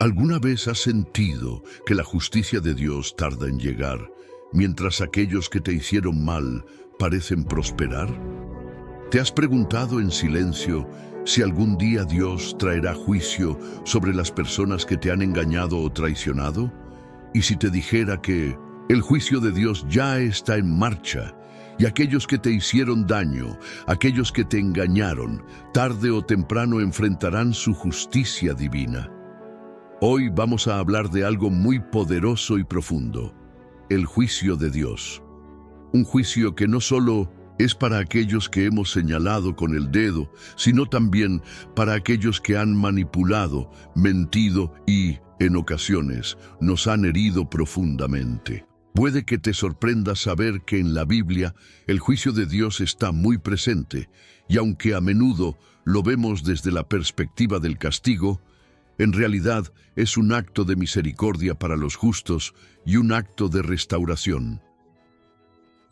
¿Alguna vez has sentido que la justicia de Dios tarda en llegar, mientras aquellos que te hicieron mal parecen prosperar? ¿Te has preguntado en silencio si algún día Dios traerá juicio sobre las personas que te han engañado o traicionado? Y si te dijera que el juicio de Dios ya está en marcha, y aquellos que te hicieron daño, aquellos que te engañaron, tarde o temprano enfrentarán su justicia divina. Hoy vamos a hablar de algo muy poderoso y profundo: el juicio de Dios. Un juicio que no solo es para aquellos que hemos señalado con el dedo, sino también para aquellos que han manipulado, mentido y, en ocasiones, nos han herido profundamente. Puede que te sorprenda saber que en la Biblia el juicio de Dios está muy presente, y aunque a menudo lo vemos desde la perspectiva del castigo, en realidad es un acto de misericordia para los justos y un acto de restauración.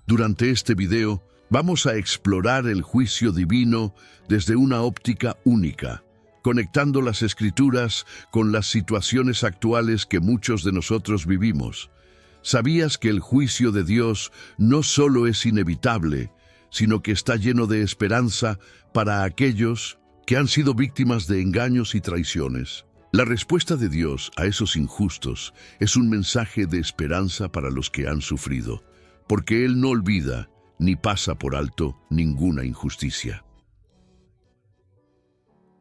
Durante este video vamos a explorar el juicio divino desde una óptica única, conectando las Escrituras con las situaciones actuales que muchos de nosotros vivimos. ¿Sabías que el juicio de Dios no solo es inevitable, sino que está lleno de esperanza para aquellos que han sido víctimas de engaños y traiciones? La respuesta de Dios a esos injustos es un mensaje de esperanza para los que han sufrido, porque Él no olvida ni pasa por alto ninguna injusticia.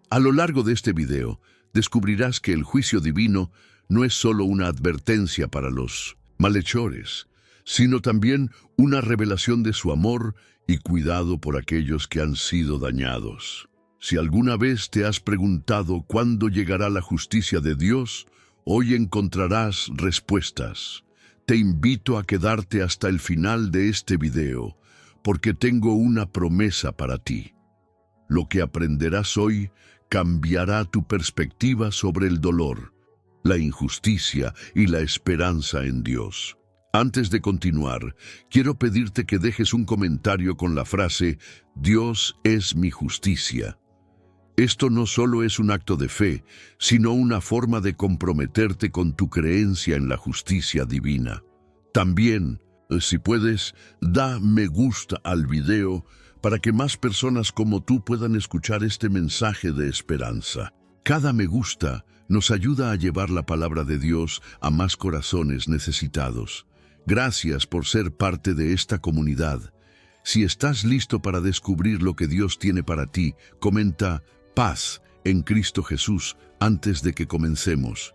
A lo largo de este video, descubrirás que el juicio divino no es solo una advertencia para los malhechores, sino también una revelación de su amor y cuidado por aquellos que han sido dañados. Si alguna vez te has preguntado cuándo llegará la justicia de Dios, hoy encontrarás respuestas. Te invito a quedarte hasta el final de este video, porque tengo una promesa para ti. Lo que aprenderás hoy cambiará tu perspectiva sobre el dolor, la injusticia y la esperanza en Dios. Antes de continuar, quiero pedirte que dejes un comentario con la frase «Dios es mi justicia». Esto no solo es un acto de fe, sino una forma de comprometerte con tu creencia en la justicia divina. También, si puedes, da me gusta al video para que más personas como tú puedan escuchar este mensaje de esperanza. Cada me gusta nos ayuda a llevar la palabra de Dios a más corazones necesitados. Gracias por ser parte de esta comunidad. Si estás listo para descubrir lo que Dios tiene para ti, comenta «Paz en Cristo Jesús» antes de que comencemos.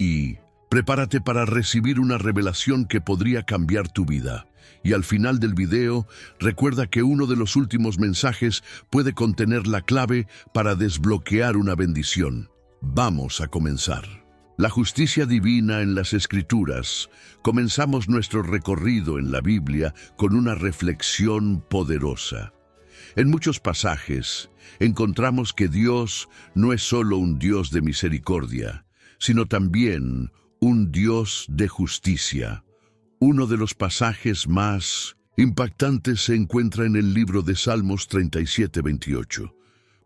Y prepárate para recibir una revelación que podría cambiar tu vida. Y al final del video, recuerda que uno de los últimos mensajes puede contener la clave para desbloquear una bendición. Vamos a comenzar. La justicia divina en las Escrituras. Comenzamos nuestro recorrido en la Biblia con una reflexión poderosa. En muchos pasajes encontramos que Dios no es solo un Dios de misericordia, sino también un Dios de justicia. Uno de los pasajes más impactantes se encuentra en el libro de Salmos 37:28.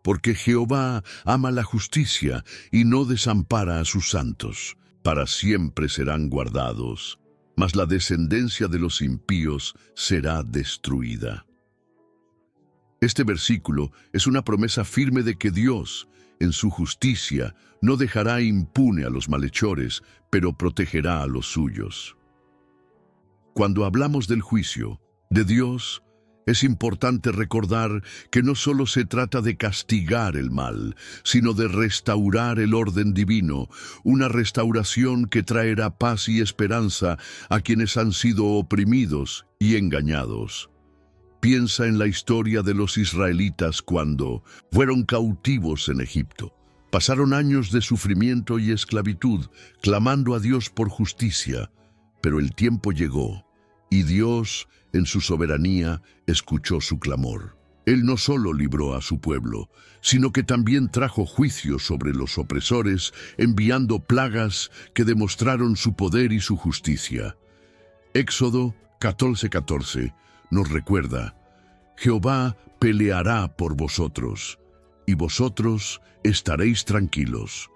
Porque Jehová ama la justicia y no desampara a sus santos. Para siempre serán guardados, mas la descendencia de los impíos será destruida. Este versículo es una promesa firme de que Dios, en su justicia, no dejará impune a los malhechores, pero protegerá a los suyos. Cuando hablamos del juicio de Dios, es importante recordar que no solo se trata de castigar el mal, sino de restaurar el orden divino, una restauración que traerá paz y esperanza a quienes han sido oprimidos y engañados. Piensa en la historia de los israelitas cuando fueron cautivos en Egipto. Pasaron años de sufrimiento y esclavitud, clamando a Dios por justicia, pero el tiempo llegó, y Dios, en su soberanía, escuchó su clamor. Él no solo libró a su pueblo, sino que también trajo juicio sobre los opresores, enviando plagas que demostraron su poder y su justicia. Éxodo 14:14 nos recuerda: Jehová peleará por vosotros, y vosotros estaréis tranquilos.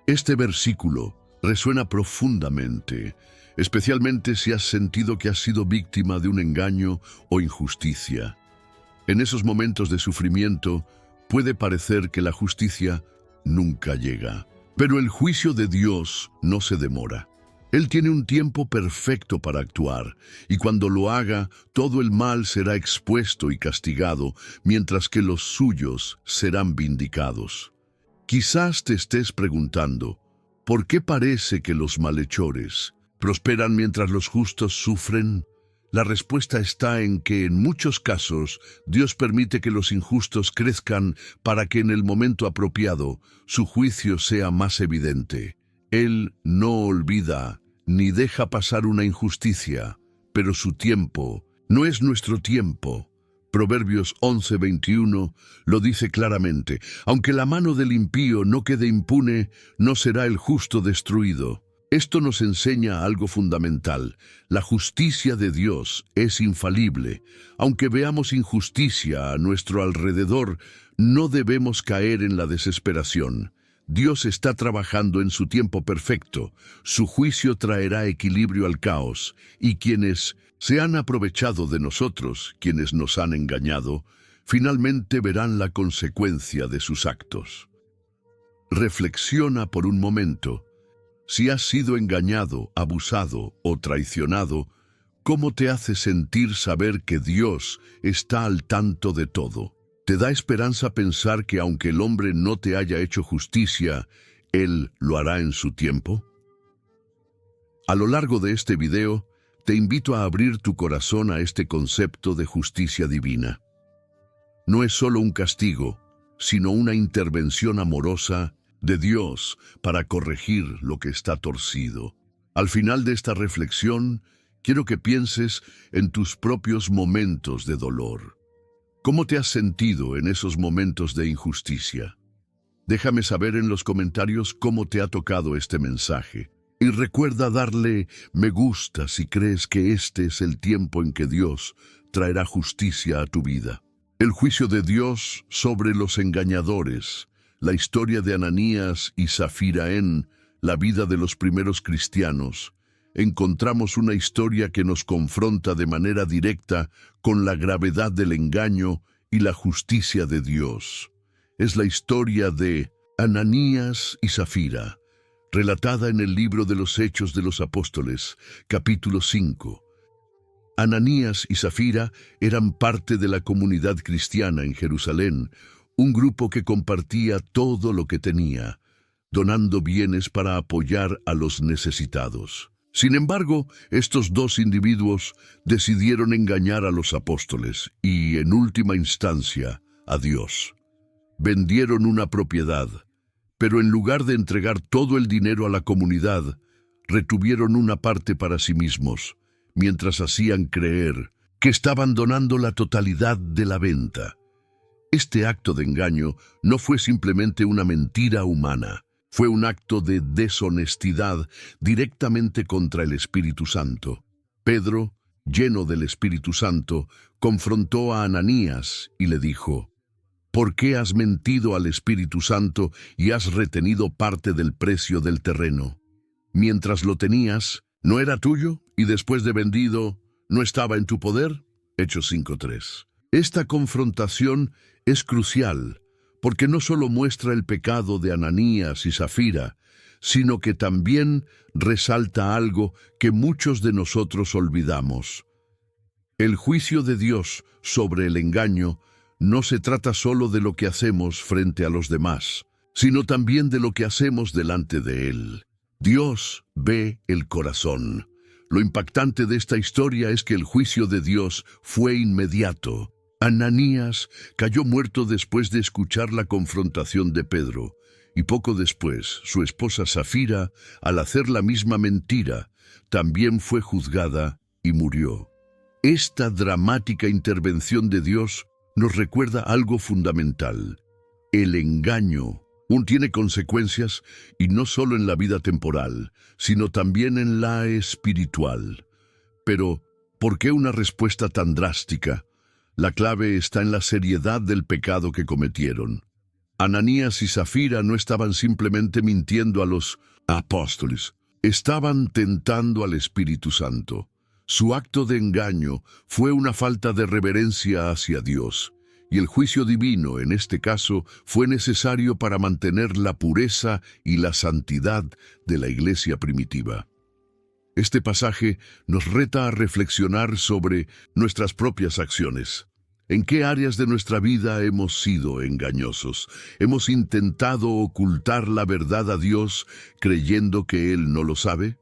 Este versículo resuena profundamente, especialmente si has sentido que has sido víctima de un engaño o injusticia. En esos momentos de sufrimiento puede parecer que la justicia nunca llega, pero el juicio de Dios no se demora. Él tiene un tiempo perfecto para actuar, y cuando lo haga, todo el mal será expuesto y castigado, mientras que los suyos serán vindicados. Quizás te estés preguntando, ¿por qué parece que los malhechores prosperan mientras los justos sufren? La respuesta está en que en muchos casos Dios permite que los injustos crezcan para que en el momento apropiado su juicio sea más evidente. Él no olvida ni deja pasar una injusticia, pero su tiempo no es nuestro tiempo. Proverbios 11:21 lo dice claramente: aunque la mano del impío no quede impune, no será el justo destruido. Esto nos enseña algo fundamental. La justicia de Dios es infalible. Aunque veamos injusticia a nuestro alrededor, no debemos caer en la desesperación. Dios está trabajando en su tiempo perfecto. Su juicio traerá equilibrio al caos, y quienes se han aprovechado de nosotros, quienes nos han engañado, finalmente verán la consecuencia de sus actos. Reflexiona por un momento. Si has sido engañado, abusado o traicionado, ¿cómo te hace sentir saber que Dios está al tanto de todo? ¿Te da esperanza pensar que aunque el hombre no te haya hecho justicia, Él lo hará en su tiempo? A lo largo de este video, te invito a abrir tu corazón a este concepto de justicia divina. No es solo un castigo, sino una intervención amorosa de Dios para corregir lo que está torcido. Al final de esta reflexión, quiero que pienses en tus propios momentos de dolor. ¿Cómo te has sentido en esos momentos de injusticia? Déjame saber en los comentarios cómo te ha tocado este mensaje. Y recuerda darle me gusta si crees que este es el tiempo en que Dios traerá justicia a tu vida. El juicio de Dios sobre los engañadores. La historia de Ananías y Zafira en la vida de los primeros cristianos. Encontramos una historia que nos confronta de manera directa con la gravedad del engaño y la justicia de Dios. Es la historia de Ananías y Zafira, relatada en el libro de los Hechos de los Apóstoles, capítulo 5. Ananías y Zafira eran parte de la comunidad cristiana en Jerusalén, un grupo que compartía todo lo que tenía, donando bienes para apoyar a los necesitados. Sin embargo, estos dos individuos decidieron engañar a los apóstoles y, en última instancia, a Dios. Vendieron una propiedad, pero en lugar de entregar todo el dinero a la comunidad, retuvieron una parte para sí mismos, mientras hacían creer que estaban donando la totalidad de la venta. Este acto de engaño no fue simplemente una mentira humana, fue un acto de deshonestidad directamente contra el Espíritu Santo. Pedro, lleno del Espíritu Santo, confrontó a Ananías y le dijo: ¿por qué has mentido al Espíritu Santo y has retenido parte del precio del terreno? Mientras lo tenías, ¿no era tuyo? Y después de vendido, ¿no estaba en tu poder? Hechos 5:3. Esta confrontación es crucial, porque no solo muestra el pecado de Ananías y Zafira, sino que también resalta algo que muchos de nosotros olvidamos. El juicio de Dios sobre el engaño no se trata solo de lo que hacemos frente a los demás, sino también de lo que hacemos delante de Él. Dios ve el corazón. Lo impactante de esta historia es que el juicio de Dios fue inmediato. Ananías cayó muerto después de escuchar la confrontación de Pedro, y poco después su esposa Zafira, al hacer la misma mentira, también fue juzgada y murió. Esta dramática intervención de Dios nos recuerda algo fundamental. El engaño aún tiene consecuencias, y no solo en la vida temporal, sino también en la espiritual. Pero, ¿por qué una respuesta tan drástica? La clave está en la seriedad del pecado que cometieron. Ananías y Zafira no estaban simplemente mintiendo a los apóstoles, estaban tentando al Espíritu Santo. Su acto de engaño fue una falta de reverencia hacia Dios, y el juicio divino, en este caso, fue necesario para mantener la pureza y la santidad de la iglesia primitiva. Este pasaje nos reta a reflexionar sobre nuestras propias acciones. ¿En qué áreas de nuestra vida hemos sido engañosos? ¿Hemos intentado ocultar la verdad a Dios creyendo que Él no lo sabe?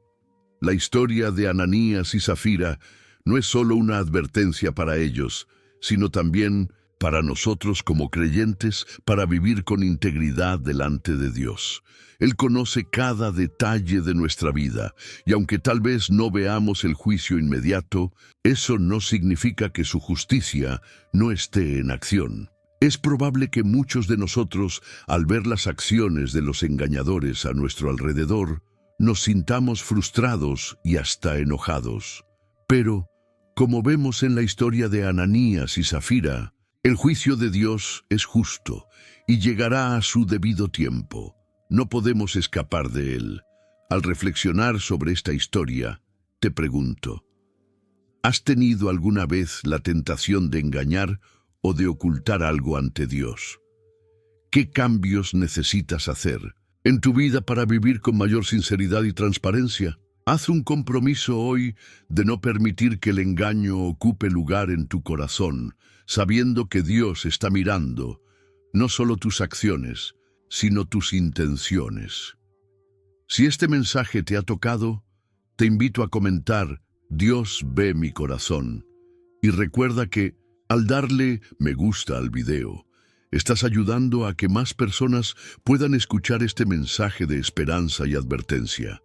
La historia de Ananías y Zafira no es solo una advertencia para ellos, sino también para nosotros como creyentes, para vivir con integridad delante de Dios. Él conoce cada detalle de nuestra vida, y aunque tal vez no veamos el juicio inmediato, eso no significa que su justicia no esté en acción. Es probable que muchos de nosotros, al ver las acciones de los engañadores a nuestro alrededor, nos sintamos frustrados y hasta enojados. Pero, como vemos en la historia de Ananías y Zafira, el juicio de Dios es justo y llegará a su debido tiempo. No podemos escapar de él. Al reflexionar sobre esta historia, te pregunto, ¿has tenido alguna vez la tentación de engañar o de ocultar algo ante Dios? ¿Qué cambios necesitas hacer en tu vida para vivir con mayor sinceridad y transparencia? Haz un compromiso hoy de no permitir que el engaño ocupe lugar en tu corazón, sabiendo que Dios está mirando no solo tus acciones, sino tus intenciones. Si este mensaje te ha tocado, te invito a comentar: Dios ve mi corazón. Y recuerda que, al darle me gusta al video, estás ayudando a que más personas puedan escuchar este mensaje de esperanza y advertencia.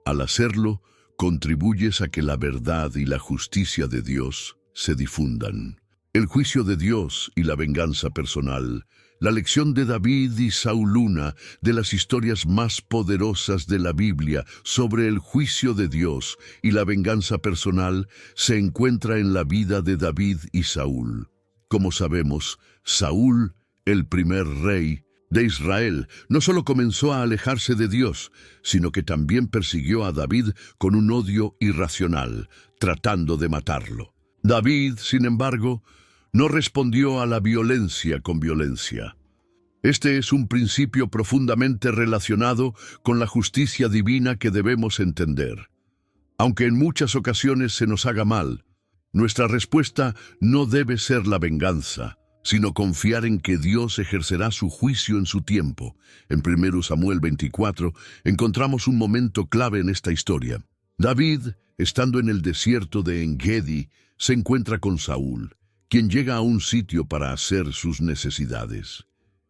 Al hacerlo, contribuyes a que la verdad y la justicia de Dios se difundan. El juicio de Dios y la venganza personal. La lección de David y Saúl, una de las historias más poderosas de la Biblia sobre el juicio de Dios y la venganza personal, se encuentra en la vida de David y Saúl. Como sabemos, Saúl, el primer rey de Israel, no solo comenzó a alejarse de Dios, sino que también persiguió a David con un odio irracional, tratando de matarlo. David, sin embargo, no respondió a la violencia con violencia. Este es un principio profundamente relacionado con la justicia divina que debemos entender. Aunque en muchas ocasiones se nos haga mal, nuestra respuesta no debe ser la venganza, sino confiar en que Dios ejercerá su juicio en su tiempo. En 1 Samuel 24 encontramos un momento clave en esta historia. David, estando en el desierto de En-Gedi, se encuentra con Saúl, quien llega a un sitio para hacer sus necesidades.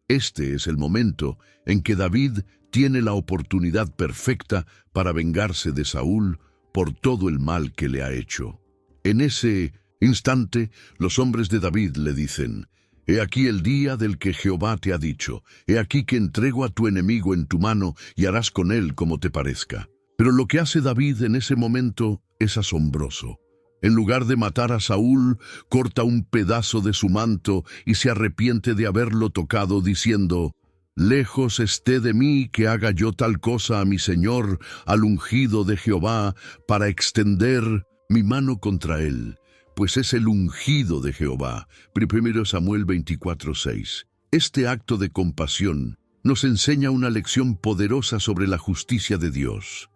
Este es el momento en que David tiene la oportunidad perfecta para vengarse de Saúl por todo el mal que le ha hecho. En ese instante, los hombres de David le dicen: «He aquí el día del que Jehová te ha dicho, he aquí que entrego a tu enemigo en tu mano y harás con él como te parezca». Pero lo que hace David en ese momento es asombroso. En lugar de matar a Saúl, corta un pedazo de su manto y se arrepiente de haberlo tocado, diciendo: «Lejos esté de mí que haga yo tal cosa a mi Señor, al ungido de Jehová, para extender mi mano contra él, pues es el ungido de Jehová». 1 Samuel 24:6. Este acto de compasión nos enseña una lección poderosa sobre la justicia de Dios.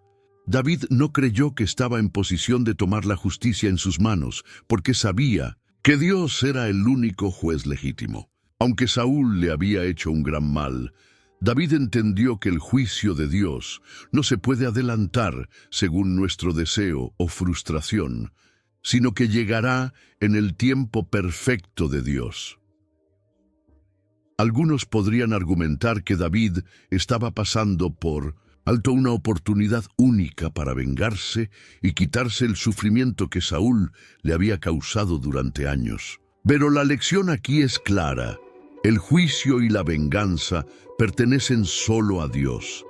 David no creyó que estaba en posición de tomar la justicia en sus manos, porque sabía que Dios era el único juez legítimo. Aunque Saúl le había hecho un gran mal, David entendió que el juicio de Dios no se puede adelantar según nuestro deseo o frustración, sino que llegará en el tiempo perfecto de Dios. Algunos podrían argumentar que David estaba pasando por alto una oportunidad única para vengarse y quitarse el sufrimiento que Saúl le había causado durante años. Pero la lección aquí es clara. El juicio y la venganza pertenecen solo a Dios.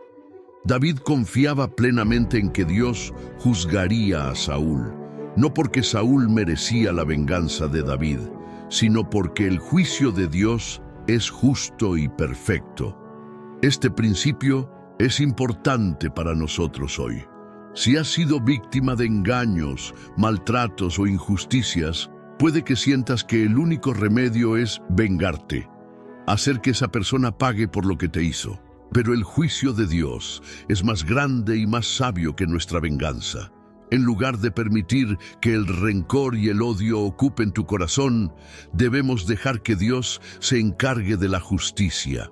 David confiaba plenamente en que Dios juzgaría a Saúl, no porque Saúl merecía la venganza de David, sino porque el juicio de Dios es justo y perfecto. Este principio es importante para nosotros hoy. Si has sido víctima de engaños, maltratos o injusticias, puede que sientas que el único remedio es vengarte, hacer que esa persona pague por lo que te hizo. Pero el juicio de Dios es más grande y más sabio que nuestra venganza. En lugar de permitir que el rencor y el odio ocupen tu corazón, debemos dejar que Dios se encargue de la justicia.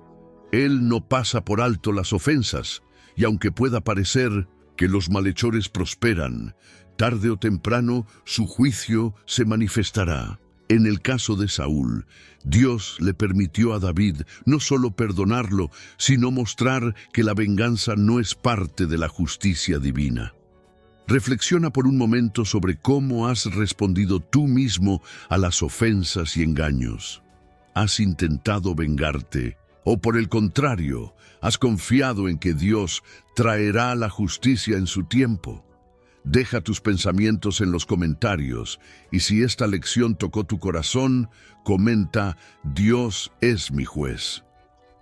Él no pasa por alto las ofensas, y aunque pueda parecer que los malhechores prosperan, tarde o temprano su juicio se manifestará. En el caso de Saúl, Dios le permitió a David no solo perdonarlo, sino mostrar que la venganza no es parte de la justicia divina. Reflexiona por un momento sobre cómo has respondido tú mismo a las ofensas y engaños. ¿Has intentado vengarte? ¿O por el contrario, has confiado en que Dios traerá la justicia en su tiempo? Deja tus pensamientos en los comentarios y si esta lección tocó tu corazón, comenta: Dios es mi juez.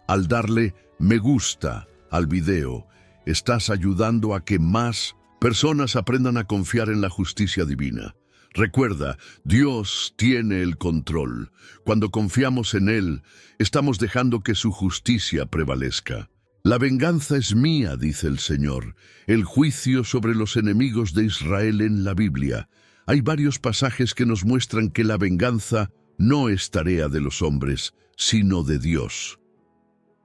Al darle me gusta al video, estás ayudando a que más personas aprendan a confiar en la justicia divina. Recuerda, Dios tiene el control. Cuando confiamos en Él, estamos dejando que su justicia prevalezca. La venganza es mía, dice el Señor. El juicio sobre los enemigos de Israel en la Biblia. Hay varios pasajes que nos muestran que la venganza no es tarea de los hombres, sino de Dios.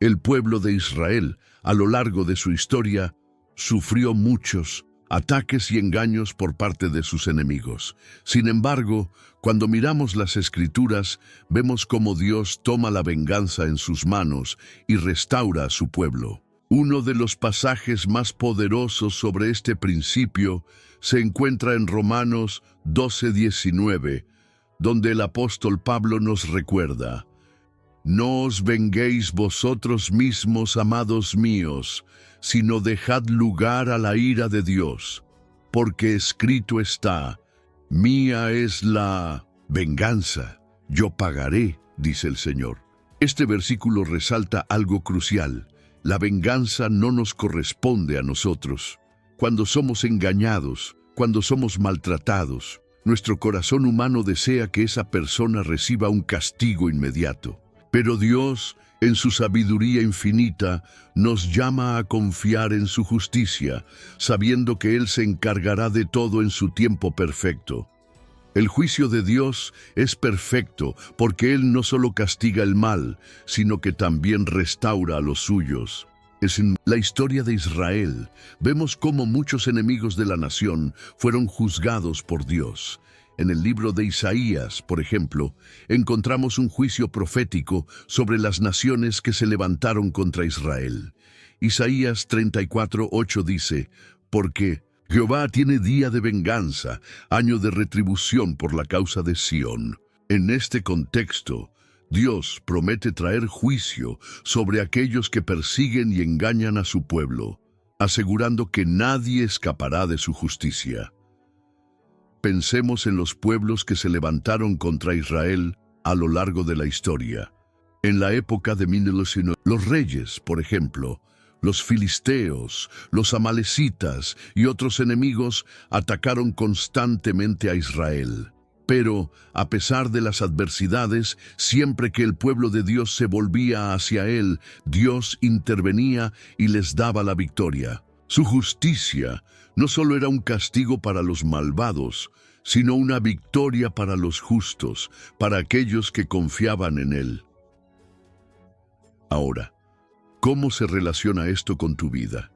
El pueblo de Israel, a lo largo de su historia, sufrió muchos ataques y engaños por parte de sus enemigos. Sin embargo, cuando miramos las Escrituras, vemos cómo Dios toma la venganza en sus manos y restaura a su pueblo. Uno de los pasajes más poderosos sobre este principio se encuentra en Romanos 12:19, donde el apóstol Pablo nos recuerda: No os venguéis vosotros mismos, amados míos, sino dejad lugar a la ira de Dios, porque escrito está: Mía es la venganza, yo pagaré, dice el Señor. Este versículo resalta algo crucial: la venganza no nos corresponde a nosotros. Cuando somos engañados, cuando somos maltratados, nuestro corazón humano desea que esa persona reciba un castigo inmediato. Pero Dios, en su sabiduría infinita, nos llama a confiar en su justicia, sabiendo que Él se encargará de todo en su tiempo perfecto. El juicio de Dios es perfecto porque Él no solo castiga el mal, sino que también restaura a los suyos. En la historia de Israel, vemos cómo muchos enemigos de la nación fueron juzgados por Dios. En el libro de Isaías, por ejemplo, encontramos un juicio profético sobre las naciones que se levantaron contra Israel. Isaías 34:8 dice: Porque Jehová tiene día de venganza, año de retribución por la causa de Sión. En este contexto, Dios promete traer juicio sobre aquellos que persiguen y engañan a su pueblo, asegurando que nadie escapará de su justicia. Pensemos en los pueblos que se levantaron contra Israel a lo largo de la historia. En la época de los reyes, por ejemplo, los filisteos, los amalecitas y otros enemigos atacaron constantemente a Israel. Pero, a pesar de las adversidades, siempre que el pueblo de Dios se volvía hacia Él, Dios intervenía y les daba la victoria. Su justicia no solo era un castigo para los malvados, sino una victoria para los justos, para aquellos que confiaban en Él. Ahora, ¿cómo se relaciona esto con tu vida?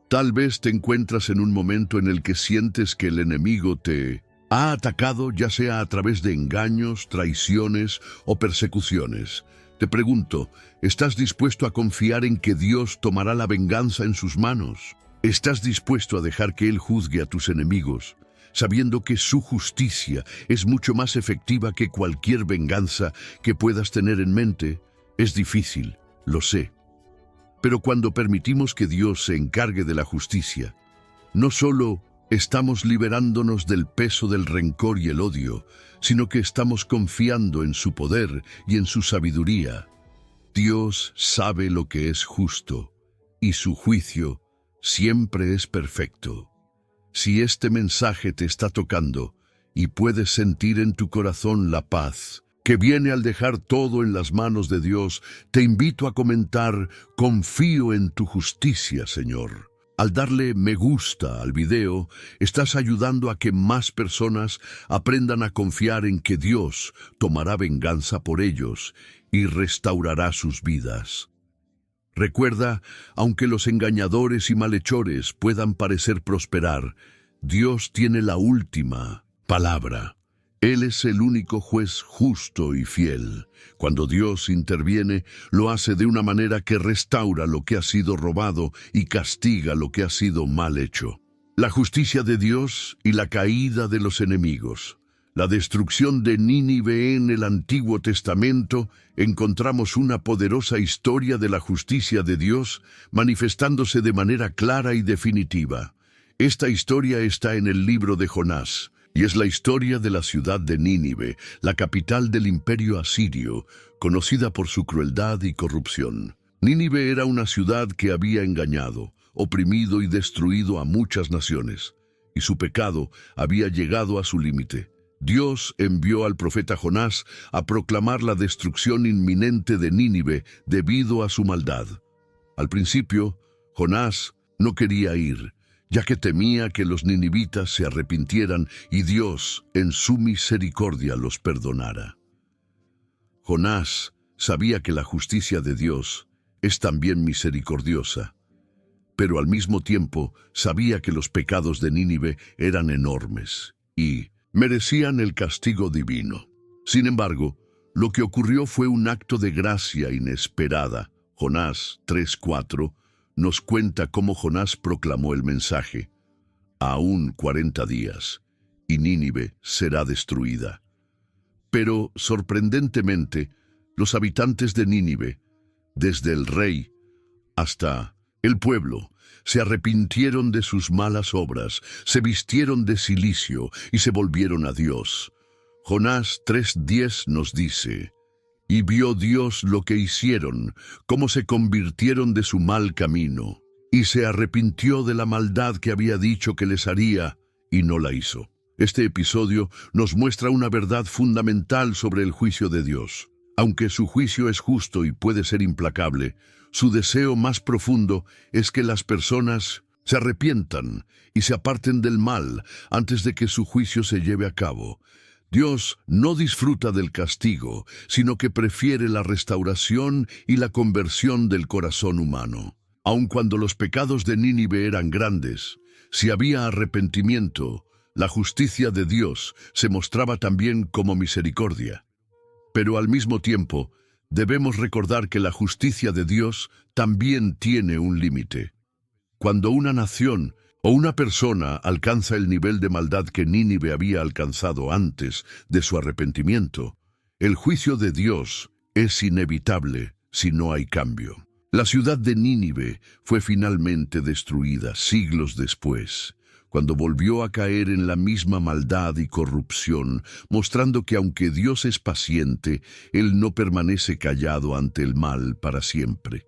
Tal vez te encuentras en un momento en el que sientes que el enemigo te ha atacado, ya sea a través de engaños, traiciones o persecuciones. Te pregunto, ¿estás dispuesto a confiar en que Dios tomará la venganza en sus manos? ¿Estás dispuesto a dejar que Él juzgue a tus enemigos, sabiendo que su justicia es mucho más efectiva que cualquier venganza que puedas tener en mente? Es difícil, lo sé. Pero cuando permitimos que Dios se encargue de la justicia, no solo estamos liberándonos del peso del rencor y el odio, sino que estamos confiando en su poder y en su sabiduría. Dios sabe lo que es justo, y su juicio siempre es perfecto. Si este mensaje te está tocando y puedes sentir en tu corazón la paz que viene al dejar todo en las manos de Dios, te invito a comentar: confío en tu justicia, Señor. Al darle me gusta al video, estás ayudando a que más personas aprendan a confiar en que Dios tomará venganza por ellos y restaurará sus vidas. Recuerda, aunque los engañadores y malhechores puedan parecer prosperar, Dios tiene la última palabra. Él es el único juez justo y fiel. Cuando Dios interviene, lo hace de una manera que restaura lo que ha sido robado y castiga lo que ha sido mal hecho. La justicia de Dios y la caída de los enemigos. La destrucción de Nínive en el Antiguo Testamento, encontramos una poderosa historia de la justicia de Dios manifestándose de manera clara y definitiva. Esta historia está en el libro de Jonás, y es la historia de la ciudad de Nínive, la capital del imperio asirio, conocida por su crueldad y corrupción. Nínive era una ciudad que había engañado, oprimido y destruido a muchas naciones, y su pecado había llegado a su límite. Dios envió al profeta Jonás a proclamar la destrucción inminente de Nínive debido a su maldad. Al principio, Jonás no quería ir, ya que temía que los ninivitas se arrepintieran y Dios, en su misericordia, los perdonara. Jonás sabía que la justicia de Dios es también misericordiosa, pero al mismo tiempo sabía que los pecados de Nínive eran enormes y merecían el castigo divino. Sin embargo, lo que ocurrió fue un acto de gracia inesperada. Jonás 3:4 nos cuenta cómo Jonás proclamó el mensaje: aún 40 días, y Nínive será destruida. Pero, sorprendentemente, los habitantes de Nínive, desde el rey hasta el pueblo, se arrepintieron de sus malas obras, se vistieron de cilicio y se volvieron a Dios. Jonás 3:10 nos dice: y vio Dios lo que hicieron, cómo se convirtieron de su mal camino, y se arrepintió de la maldad que había dicho que les haría, y no la hizo. Este episodio nos muestra una verdad fundamental sobre el juicio de Dios. Aunque su juicio es justo y puede ser implacable, su deseo más profundo es que las personas se arrepientan y se aparten del mal antes de que su juicio se lleve a cabo. Dios no disfruta del castigo, sino que prefiere la restauración y la conversión del corazón humano. Aun cuando los pecados de Nínive eran grandes, si había arrepentimiento, la justicia de Dios se mostraba también como misericordia. Pero al mismo tiempo, debemos recordar que la justicia de Dios también tiene un límite. Cuando una nación o una persona alcanza el nivel de maldad que Nínive había alcanzado antes de su arrepentimiento, el juicio de Dios es inevitable si no hay cambio. La ciudad de Nínive fue finalmente destruida siglos después, cuando volvió a caer en la misma maldad y corrupción, mostrando que aunque Dios es paciente, Él no permanece callado ante el mal para siempre.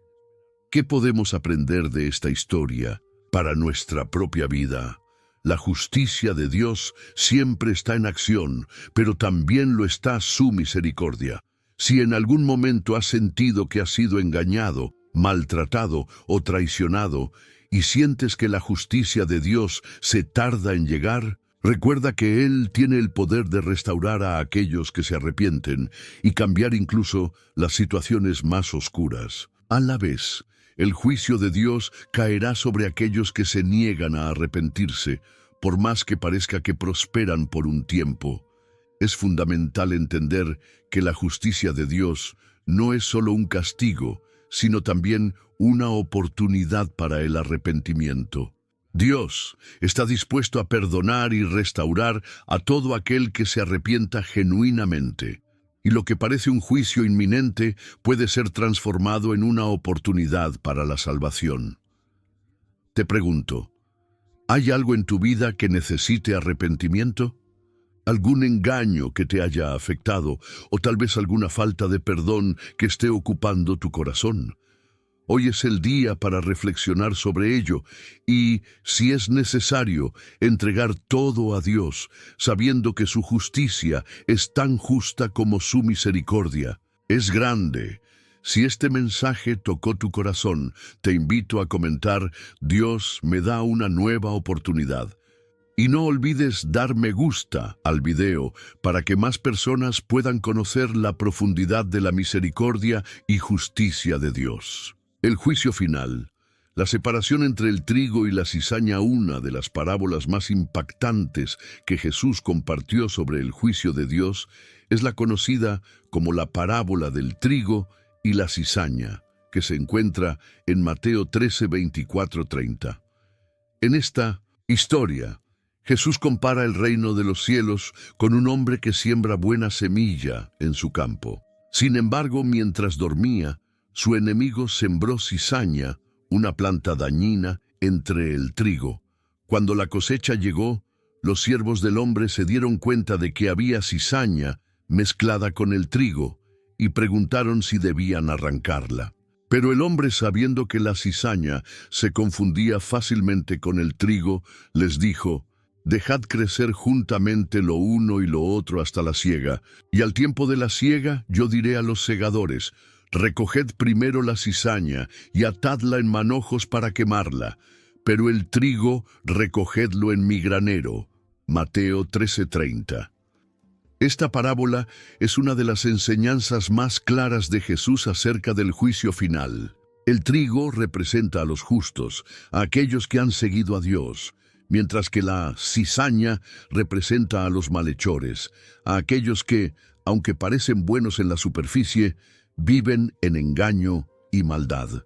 ¿Qué podemos aprender de esta historia para nuestra propia vida? La justicia de Dios siempre está en acción, pero también lo está su misericordia. Si en algún momento has sentido que has sido engañado, maltratado o traicionado, y sientes que la justicia de Dios se tarda en llegar, recuerda que Él tiene el poder de restaurar a aquellos que se arrepienten y cambiar incluso las situaciones más oscuras. A la vez, el juicio de Dios caerá sobre aquellos que se niegan a arrepentirse, por más que parezca que prosperan por un tiempo. Es fundamental entender que la justicia de Dios no es solo un castigo, sino también una oportunidad para el arrepentimiento. Dios está dispuesto a perdonar y restaurar a todo aquel que se arrepienta genuinamente. Y lo que parece un juicio inminente puede ser transformado en una oportunidad para la salvación. Te pregunto, ¿hay algo en tu vida que necesite arrepentimiento? algún engaño que te haya afectado o tal vez alguna falta de perdón que esté ocupando tu corazón. Hoy es el día para reflexionar sobre ello y, si es necesario, entregar todo a Dios, sabiendo que su justicia es tan justa como su misericordia. Es grande. Si este mensaje tocó tu corazón, te invito a comentar: Dios me da una nueva oportunidad. Y no olvides dar me gusta al video para que más personas puedan conocer la profundidad de la misericordia y justicia de Dios. El juicio final. La separación entre el trigo y la cizaña, una de las parábolas más impactantes que Jesús compartió sobre el juicio de Dios, es la conocida como la parábola del trigo y la cizaña, que se encuentra en Mateo 13, 24, 30. En esta historia, Jesús compara el reino de los cielos con un hombre que siembra buena semilla en su campo. Sin embargo, mientras dormía, su enemigo sembró cizaña, una planta dañina, entre el trigo. Cuando la cosecha llegó, los siervos del hombre se dieron cuenta de que había cizaña mezclada con el trigo y preguntaron si debían arrancarla. Pero el hombre, sabiendo que la cizaña se confundía fácilmente con el trigo, les dijo: «Dejad crecer juntamente lo uno y lo otro hasta la siega, y al tiempo de la siega yo diré a los segadores: recoged primero la cizaña y atadla en manojos para quemarla, pero el trigo recogedlo en mi granero». Mateo 13:30. Esta parábola es una de las enseñanzas más claras de Jesús acerca del juicio final. El trigo representa a los justos, a aquellos que han seguido a Dios, mientras que la cizaña representa a los malhechores, a aquellos que, aunque parecen buenos en la superficie, viven en engaño y maldad.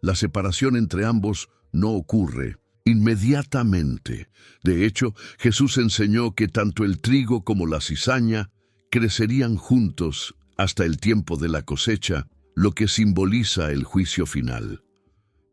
La separación entre ambos no ocurre inmediatamente. De hecho, Jesús enseñó que tanto el trigo como la cizaña crecerían juntos hasta el tiempo de la cosecha, lo que simboliza el juicio final.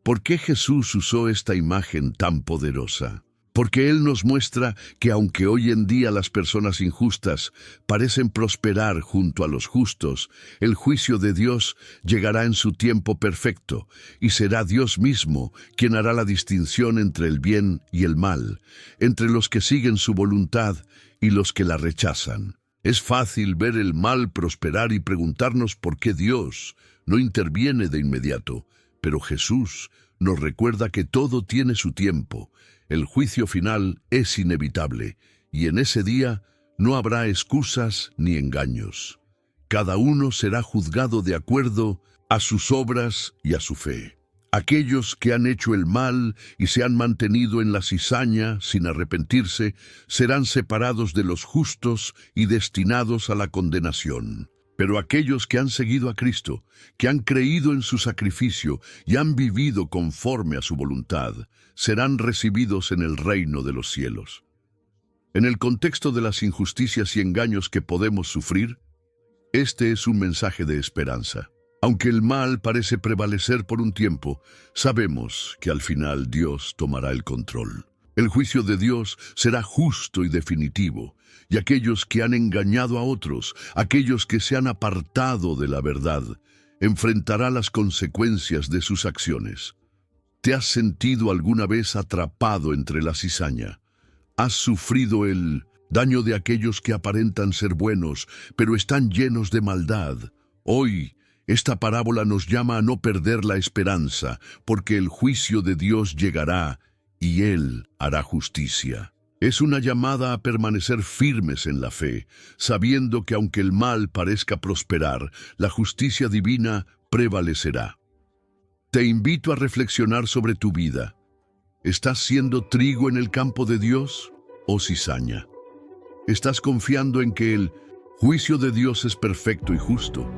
¿Por qué Jesús usó esta imagen tan poderosa? Porque Él nos muestra que aunque hoy en día las personas injustas parecen prosperar junto a los justos, el juicio de Dios llegará en su tiempo perfecto, y será Dios mismo quien hará la distinción entre el bien y el mal, entre los que siguen su voluntad y los que la rechazan. Es fácil ver el mal prosperar y preguntarnos por qué Dios no interviene de inmediato, pero Jesús nos recuerda que todo tiene su tiempo. El juicio final es inevitable, y en ese día no habrá excusas ni engaños. Cada uno será juzgado de acuerdo a sus obras y a su fe. Aquellos que han hecho el mal y se han mantenido en la cizaña sin arrepentirse, serán separados de los justos y destinados a la condenación. Pero aquellos que han seguido a Cristo, que han creído en su sacrificio y han vivido conforme a su voluntad, serán recibidos en el reino de los cielos. En el contexto de las injusticias y engaños que podemos sufrir, este es un mensaje de esperanza. Aunque el mal parece prevalecer por un tiempo, sabemos que al final Dios tomará el control. El juicio de Dios será justo y definitivo, y aquellos que han engañado a otros, aquellos que se han apartado de la verdad, enfrentarán las consecuencias de sus acciones. ¿Te has sentido alguna vez atrapado entre la cizaña? ¿Has sufrido el daño de aquellos que aparentan ser buenos, pero están llenos de maldad? Hoy, esta parábola nos llama a no perder la esperanza, porque el juicio de Dios llegará y Él hará justicia. Es una llamada a permanecer firmes en la fe, sabiendo que aunque el mal parezca prosperar, la justicia divina prevalecerá. Te invito a reflexionar sobre tu vida. ¿Estás siendo trigo en el campo de Dios o cizaña? ¿Estás confiando en que el juicio de Dios es perfecto y justo?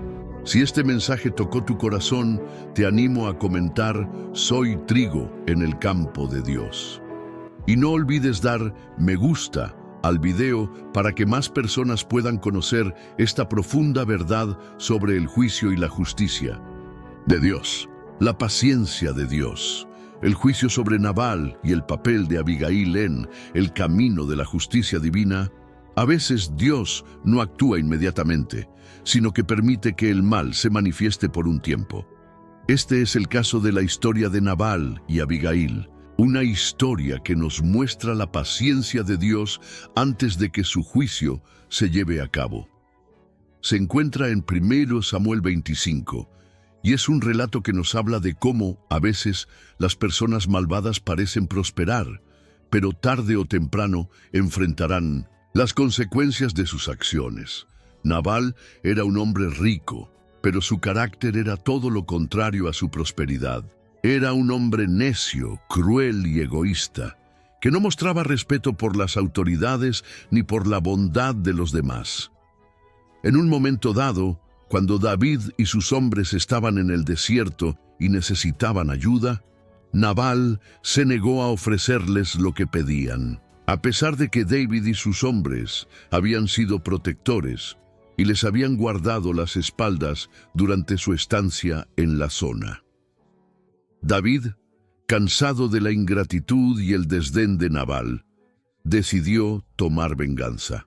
Si este mensaje tocó tu corazón, te animo a comentar: soy trigo en el campo de Dios. Y no olvides dar me gusta al video para que más personas puedan conocer esta profunda verdad sobre el juicio y la justicia de Dios. La paciencia de Dios, el juicio sobre Nabal y el papel de Abigail en el camino de la justicia divina A veces Dios no actúa inmediatamente, sino que permite que el mal se manifieste por un tiempo. Este es el caso de la historia de Nabal y Abigail, una historia que nos muestra la paciencia de Dios antes de que su juicio se lleve a cabo. Se encuentra en 1 Samuel 25, y es un relato que nos habla de cómo, a veces, las personas malvadas parecen prosperar, pero tarde o temprano enfrentarán las consecuencias de sus acciones. Nabal era un hombre rico, pero su carácter era todo lo contrario a su prosperidad. Era un hombre necio, cruel y egoísta, que no mostraba respeto por las autoridades ni por la bondad de los demás. En un momento dado, cuando David y sus hombres estaban en el desierto y necesitaban ayuda, Nabal se negó a ofrecerles lo que pedían, a pesar de que David y sus hombres habían sido protectores y les habían guardado las espaldas durante su estancia en la zona. David, cansado de la ingratitud y el desdén de Nabal, decidió tomar venganza.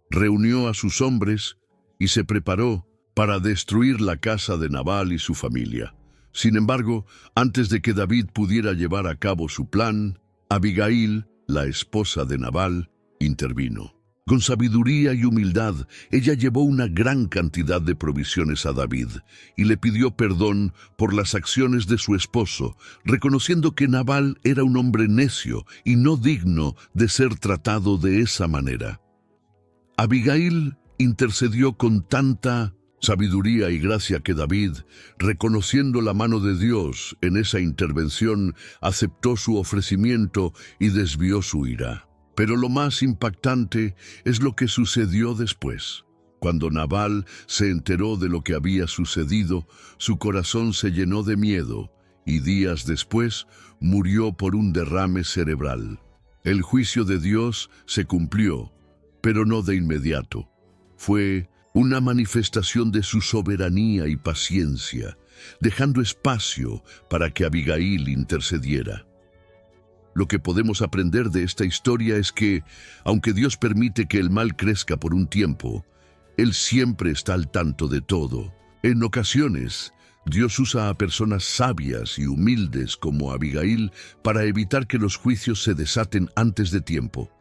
Reunió a sus hombres y se preparó para destruir la casa de Nabal y su familia. Sin embargo, antes de que David pudiera llevar a cabo su plan, Abigail, la esposa de Nabal, intervino. Con sabiduría y humildad, ella llevó una gran cantidad de provisiones a David y le pidió perdón por las acciones de su esposo, reconociendo que Nabal era un hombre necio y no digno de ser tratado de esa manera. Abigail intercedió con tanta sabiduría y gracia que David, reconociendo la mano de Dios en esa intervención, aceptó su ofrecimiento y desvió su ira. Pero lo más impactante es lo que sucedió después. Cuando Nabal se enteró de lo que había sucedido, su corazón se llenó de miedo y días después murió por un derrame cerebral. El juicio de Dios se cumplió, pero no de inmediato. Fue una manifestación de su soberanía y paciencia, dejando espacio para que Abigail intercediera. Lo que podemos aprender de esta historia es que, aunque Dios permite que el mal crezca por un tiempo, Él siempre está al tanto de todo. En ocasiones, Dios usa a personas sabias y humildes como Abigail para evitar que los juicios se desaten antes de tiempo.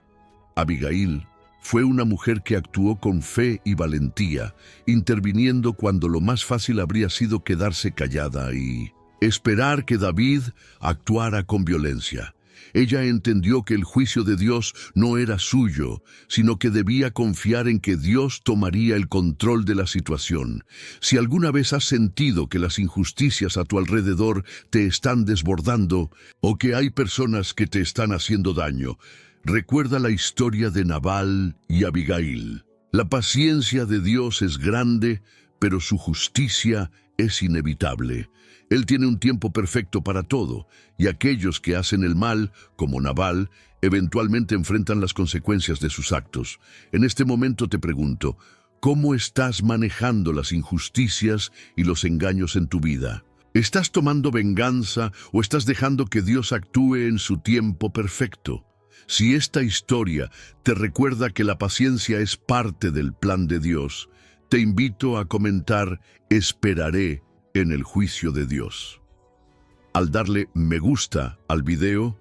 Abigail fue una mujer que actuó con fe y valentía, interviniendo cuando lo más fácil habría sido quedarse callada y esperar que David actuara con violencia. Ella entendió que el juicio de Dios no era suyo, sino que debía confiar en que Dios tomaría el control de la situación. Si alguna vez has sentido que las injusticias a tu alrededor te están desbordando o que hay personas que te están haciendo daño, recuerda la historia de Nabal y Abigail. La paciencia de Dios es grande, pero su justicia es inevitable. Él tiene un tiempo perfecto para todo, y aquellos que hacen el mal, como Nabal, eventualmente enfrentan las consecuencias de sus actos. En este momento te pregunto, ¿cómo estás manejando las injusticias y los engaños en tu vida? ¿Estás tomando venganza o estás dejando que Dios actúe en su tiempo perfecto? Si esta historia te recuerda que la paciencia es parte del plan de Dios, te invito a comentar «Esperaré en el juicio de Dios». Al darle me gusta al video,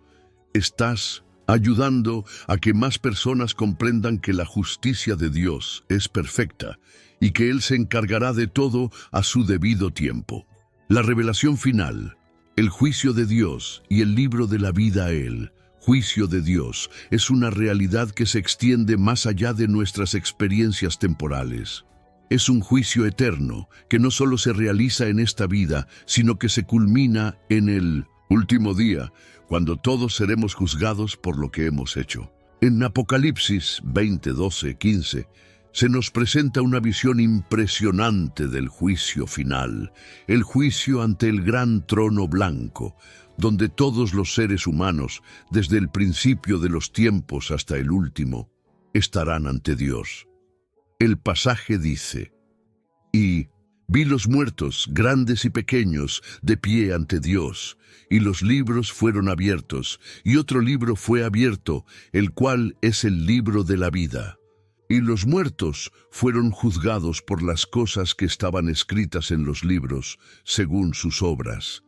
estás ayudando a que más personas comprendan que la justicia de Dios es perfecta y que Él se encargará de todo a su debido tiempo. La revelación final, el juicio de Dios y el libro de la vida a Él, juicio de Dios, es una realidad que se extiende más allá de nuestras experiencias temporales. Es un juicio eterno que no solo se realiza en esta vida, sino que se culmina en el último día, cuando todos seremos juzgados por lo que hemos hecho. En Apocalipsis 20, 12, 15, se nos presenta una visión impresionante del juicio final, el juicio ante el gran trono blanco, donde todos los seres humanos, desde el principio de los tiempos hasta el último, estarán ante Dios. El pasaje dice, y Vi los muertos, grandes y pequeños, de pie ante Dios, y los libros fueron abiertos, y otro libro fue abierto, el cual es el libro de la vida. Y los muertos fueron juzgados por las cosas que estaban escritas en los libros, según sus obras.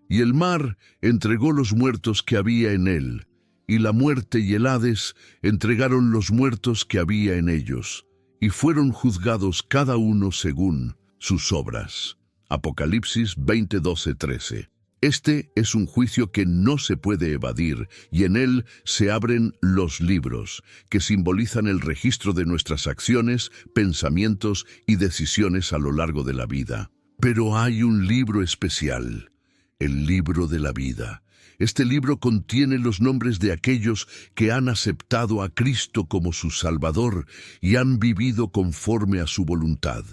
Y el mar entregó los muertos que había en él, y la muerte y el Hades entregaron los muertos que había en ellos, y fueron juzgados cada uno según sus obras. Apocalipsis 20:12-13. Este es un juicio que no se puede evadir, y en él se abren los libros, que simbolizan el registro de nuestras acciones, pensamientos y decisiones a lo largo de la vida. Pero hay un libro especial, el libro de la vida. Este libro contiene los nombres de aquellos que han aceptado a Cristo como su Salvador y han vivido conforme a su voluntad.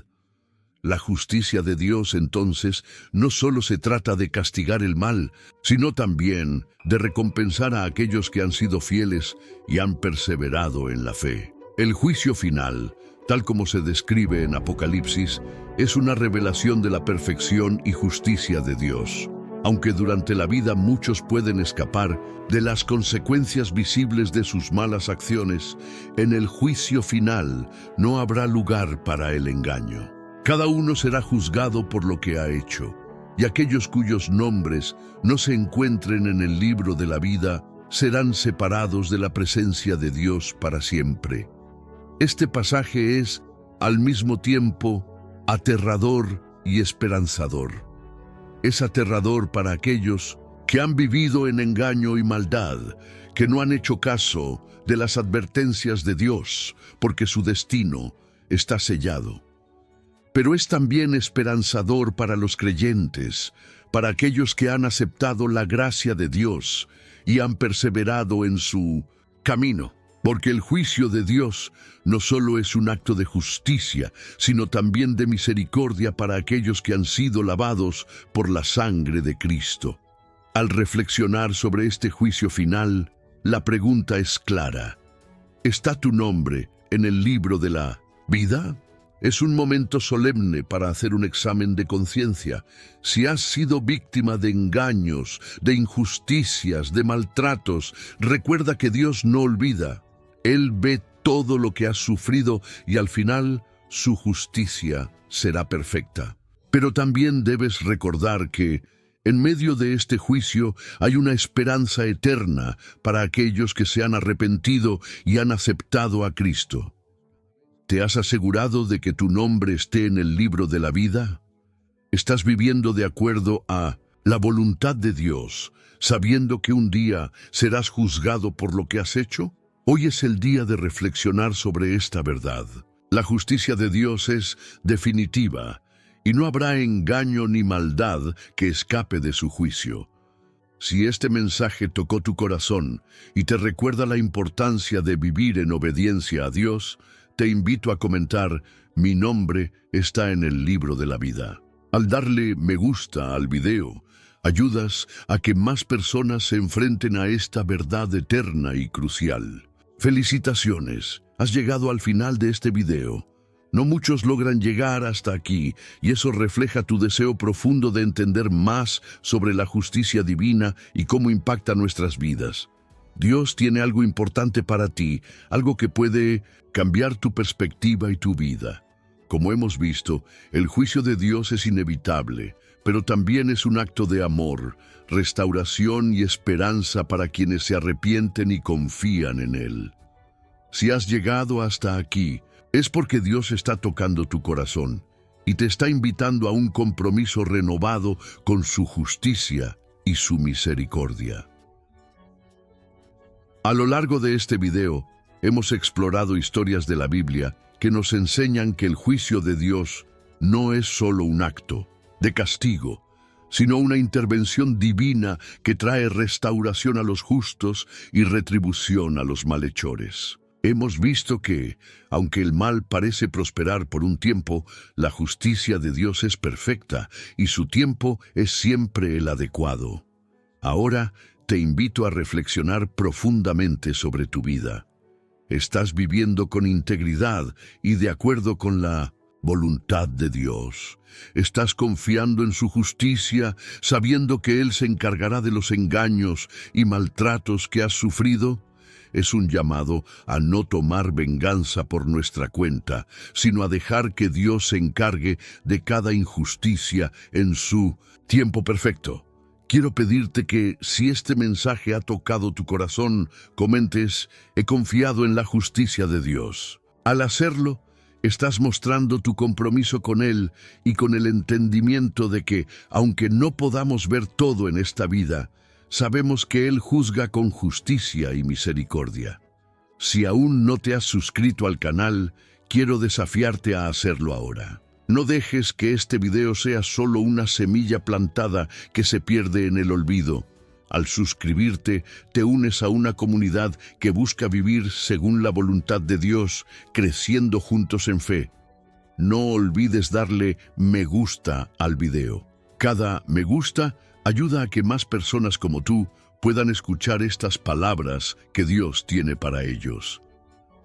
La justicia de Dios, entonces, no solo se trata de castigar el mal, sino también de recompensar a aquellos que han sido fieles y han perseverado en la fe. El juicio final, tal como se describe en Apocalipsis, es una revelación de la perfección y justicia de Dios. Aunque durante la vida muchos pueden escapar de las consecuencias visibles de sus malas acciones, en el juicio final no habrá lugar para el engaño. Cada uno será juzgado por lo que ha hecho, y aquellos cuyos nombres no se encuentren en el libro de la vida serán separados de la presencia de Dios para siempre. Este pasaje es, al mismo tiempo, aterrador y esperanzador. Es aterrador para aquellos que han vivido en engaño y maldad, que no han hecho caso de las advertencias de Dios, porque su destino está sellado. Pero es también esperanzador para los creyentes, para aquellos que han aceptado la gracia de Dios y han perseverado en su camino. Porque el juicio de Dios no solo es un acto de justicia, sino también de misericordia para aquellos que han sido lavados por la sangre de Cristo. Al reflexionar sobre este juicio final, la pregunta es clara. ¿Está tu nombre en el libro de la vida? Es un momento solemne para hacer un examen de conciencia. Si has sido víctima de engaños, de injusticias, de maltratos, recuerda que Dios no olvida. Él ve todo lo que has sufrido y al final su justicia será perfecta. Pero también debes recordar que en medio de este juicio hay una esperanza eterna para aquellos que se han arrepentido y han aceptado a Cristo. ¿Te has asegurado de que tu nombre esté en el libro de la vida? ¿Estás viviendo de acuerdo a la voluntad de Dios, sabiendo que un día serás juzgado por lo que has hecho? Hoy es el día de reflexionar sobre esta verdad. La justicia de Dios es definitiva, y no habrá engaño ni maldad que escape de su juicio. Si este mensaje tocó tu corazón y te recuerda la importancia de vivir en obediencia a Dios, te invito a comentar: mi nombre está en el libro de la vida. Al darle me gusta al video, ayudas a que más personas se enfrenten a esta verdad eterna y crucial. Felicitaciones, has llegado al final de este video. No muchos logran llegar hasta aquí, y eso refleja tu deseo profundo de entender más sobre la justicia divina y cómo impacta nuestras vidas. Dios tiene algo importante para ti, algo que puede cambiar tu perspectiva y tu vida. Como hemos visto, el juicio de Dios es inevitable, pero también es un acto de amor, restauración y esperanza para quienes se arrepienten y confían en Él. Si has llegado hasta aquí, es porque Dios está tocando tu corazón y te está invitando a un compromiso renovado con su justicia y su misericordia. A lo largo de este video, hemos explorado historias de la Biblia que nos enseñan que el juicio de Dios no es solo un acto de castigo, sino una intervención divina que trae restauración a los justos y retribución a los malhechores. Hemos visto que, aunque el mal parece prosperar por un tiempo, la justicia de Dios es perfecta y su tiempo es siempre el adecuado. Ahora, te invito a reflexionar profundamente sobre tu vida. ¿Estás viviendo con integridad y de acuerdo con la voluntad de Dios. Estás confiando en su justicia, sabiendo que Él se encargará de los engaños y maltratos que has sufrido. Es un llamado a no tomar venganza por nuestra cuenta, sino a dejar que Dios se encargue de cada injusticia en su tiempo perfecto. Quiero pedirte que, si este mensaje ha tocado tu corazón, comentes: he confiado en la justicia de Dios. Al hacerlo, estás mostrando tu compromiso con Él y con el entendimiento de que, aunque no podamos ver todo en esta vida, sabemos que Él juzga con justicia y misericordia. Si aún no te has suscrito al canal, quiero desafiarte a hacerlo ahora. No dejes que este video sea solo una semilla plantada que se pierde en el olvido. Al suscribirte, te unes a una comunidad que busca vivir según la voluntad de Dios, creciendo juntos en fe. No olvides darle me gusta al video. Cada me gusta ayuda a que más personas como tú puedan escuchar estas palabras que Dios tiene para ellos.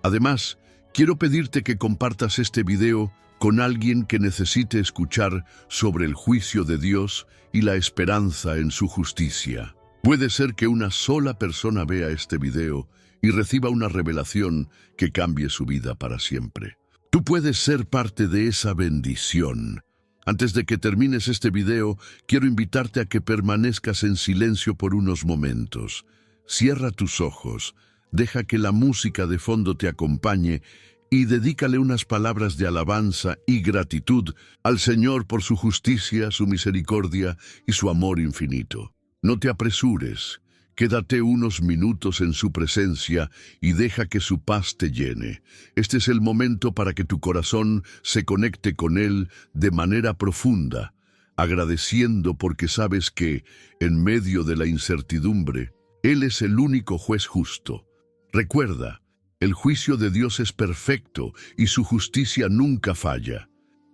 Además, quiero pedirte que compartas este video con alguien que necesite escuchar sobre el juicio de Dios y la esperanza en su justicia. Puede ser que una sola persona vea este video y reciba una revelación que cambie su vida para siempre. Tú puedes ser parte de esa bendición. Antes de que termines este video, quiero invitarte a que permanezcas en silencio por unos momentos. Cierra tus ojos, deja que la música de fondo te acompañe y dedícale unas palabras de alabanza y gratitud al Señor por su justicia, su misericordia y su amor infinito. No te apresures, quédate unos minutos en su presencia y deja que su paz te llene. Este es el momento para que tu corazón se conecte con Él de manera profunda, agradeciendo porque sabes que, en medio de la incertidumbre, Él es el único juez justo. Recuerda, el juicio de Dios es perfecto y su justicia nunca falla.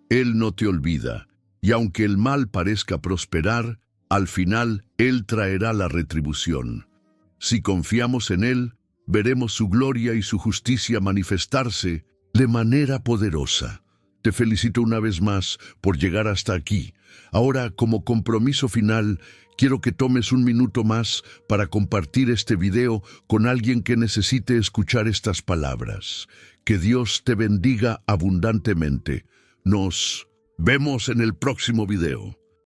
Él no te olvida, y aunque el mal parezca prosperar, al final Él traerá la retribución. Si confiamos en Él, veremos su gloria y su justicia manifestarse de manera poderosa. Te felicito una vez más por llegar hasta aquí. Ahora, como compromiso final, quiero que tomes un minuto más para compartir este video con alguien que necesite escuchar estas palabras. Que Dios te bendiga abundantemente. Nos vemos en el próximo video.